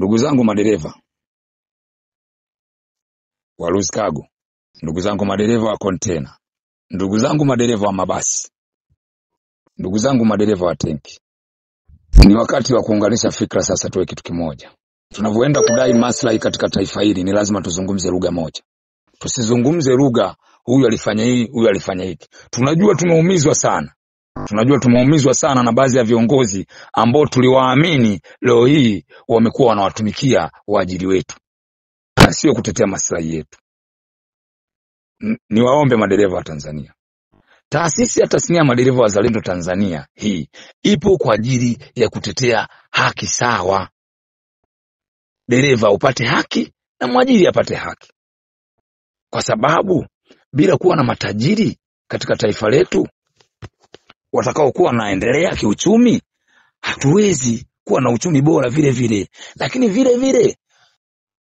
Ndugu zangu madereva wa loose cargo, ndugu zangu madereva wa container, ndugu zangu madereva wa mabasi, ndugu zangu madereva wa tenki, ni wakati wa kuunganisha fikra sasa, tuwe kitu kimoja. Tunavyoenda kudai maslahi katika taifa hili, ni lazima tuzungumze lugha moja. Tusizungumze lugha huyu alifanya hii, huyu alifanya hiki. Tunajua tumeumizwa sana. Tunajua tumeumizwa sana na baadhi ya viongozi ambao tuliwaamini, leo hii wamekuwa wanawatumikia waajiri wetu na sio kutetea maslahi yetu. Niwaombe madereva wa Tanzania, taasisi ya tasnia madereva wazalendo Tanzania hii ipo kwa ajili ya kutetea haki sawa. Dereva upate haki na mwajiri apate haki, kwa sababu bila kuwa na matajiri katika taifa letu watakao kuwa naendelea kiuchumi, hatuwezi kuwa na uchumi bora vile vile. Lakini vile vile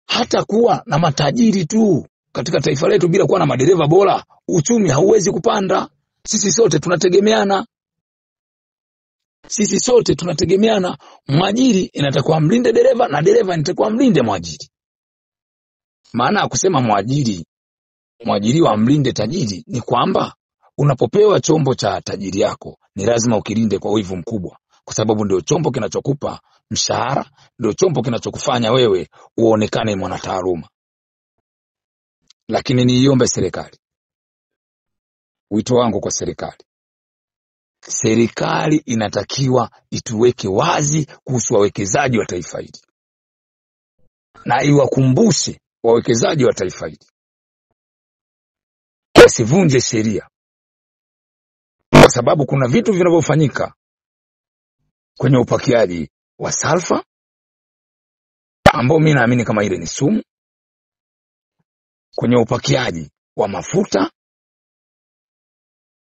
hata kuwa na matajiri tu katika taifa letu bila kuwa na madereva bora, uchumi hauwezi kupanda. Sisi sote tunategemeana. Sisi sote tunategemeana. Mwajiri inatakiwa mlinde dereva na dereva inatakiwa mlinde mwajiri. Maana ya kusema mwajiriwa mlinde tajiri ni kwamba unapopewa chombo cha tajiri yako ni lazima ukilinde kwa wivu mkubwa, kwa sababu ndio chombo kinachokupa mshahara, ndio chombo kinachokufanya wewe uonekane mwanataaluma. Lakini niiombe serikali, wito wangu kwa serikali, serikali inatakiwa ituweke wazi kuhusu wawekezaji wa taifa hili na iwakumbushe wawekezaji wa taifa hili wasivunje sheria, kwa sababu kuna vitu vinavyofanyika kwenye upakiaji wa salfa ambao mimi naamini kama ile ni sumu, kwenye upakiaji wa mafuta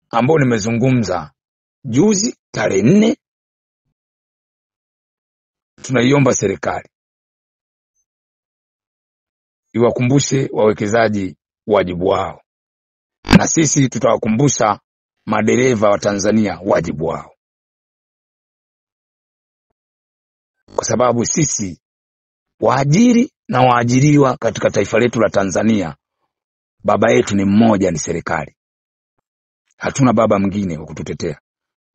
ambao nimezungumza juzi tarehe 4. Tunaiomba serikali iwakumbushe wawekezaji wajibu wao, na sisi tutawakumbusha madereva wa Tanzania wajibu wao, kwa sababu sisi waajiri na waajiriwa katika taifa letu la Tanzania, baba yetu ni mmoja, ni serikali. Hatuna baba mwingine wa kututetea,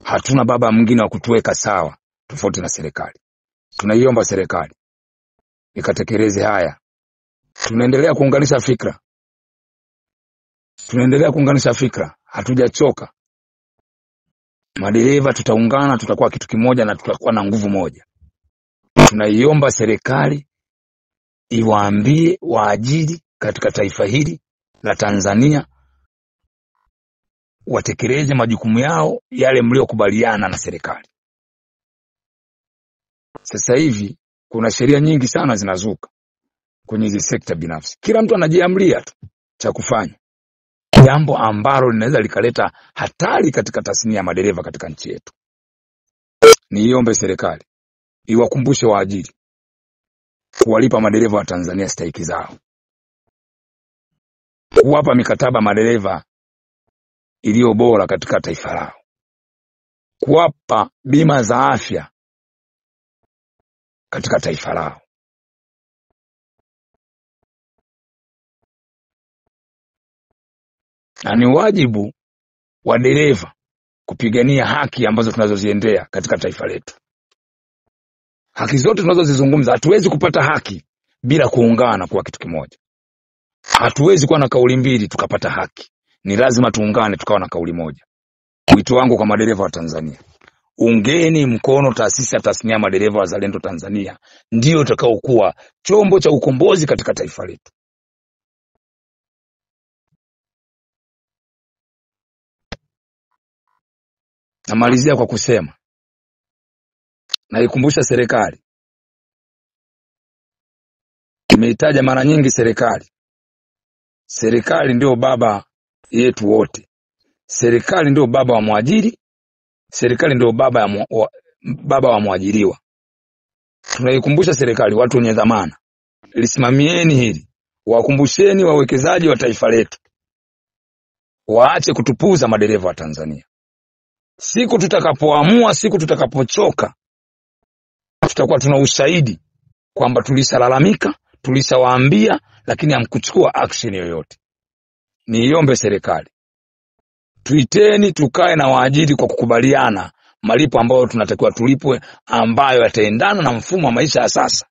hatuna baba mwingine wa kutuweka sawa tofauti na serikali. Tunaiomba serikali ikatekeleze haya. Tunaendelea kuunganisha fikra, hatujachoka. Madereva tutaungana, tutakuwa kitu kimoja na tutakuwa na nguvu moja. Tunaiomba serikali iwaambie waajiri katika taifa hili la Tanzania watekeleze majukumu yao yale mliokubaliana na serikali. Sasa hivi kuna sheria nyingi sana zinazuka kwenye hizi sekta binafsi. Kila mtu anajiamlia tu cha kufanya, jambo ambalo linaweza likaleta hatari katika tasnia ya madereva katika nchi yetu. Niombe serikali iwakumbushe waajiri kuwalipa madereva wa Tanzania stahiki zao, kuwapa mikataba madereva iliyo bora katika taifa lao, kuwapa bima za afya katika taifa lao. Na ni wajibu wa dereva kupigania haki ambazo tunazoziendea katika taifa letu. Haki zote tunazozizungumza, hatuwezi kupata haki bila kuungana kuwa kitu kimoja. Hatuwezi kuwa na kauli mbili tukapata haki. Ni lazima tuungane tukawa na kauli moja. Wito wangu kwa madereva wa Tanzania, ungeni mkono taasisi ya tasnia madereva wazalendo Tanzania, ndio utakaokuwa chombo cha ukombozi katika taifa letu. Namalizia kwa kusema, naikumbusha serikali, imeitaja mara nyingi serikali. Serikali ndio baba yetu wote. Serikali ndio baba wa mwajiri, serikali ndio baba wa mwajiriwa. Tunaikumbusha serikali, watu wenye dhamana, lisimamieni hili. Wakumbusheni wawekezaji wa taifa letu waache kutupuza madereva wa Tanzania. Siku tutakapoamua, siku tutakapochoka, tutakuwa tuna ushahidi kwamba tulishalalamika, tulishawaambia, lakini hamkuchukua action yoyote. Niiombe serikali, tuiteni tukae na waajiri kwa kukubaliana malipo ambayo tunatakiwa tulipwe, ambayo yataendana na mfumo wa maisha ya sasa.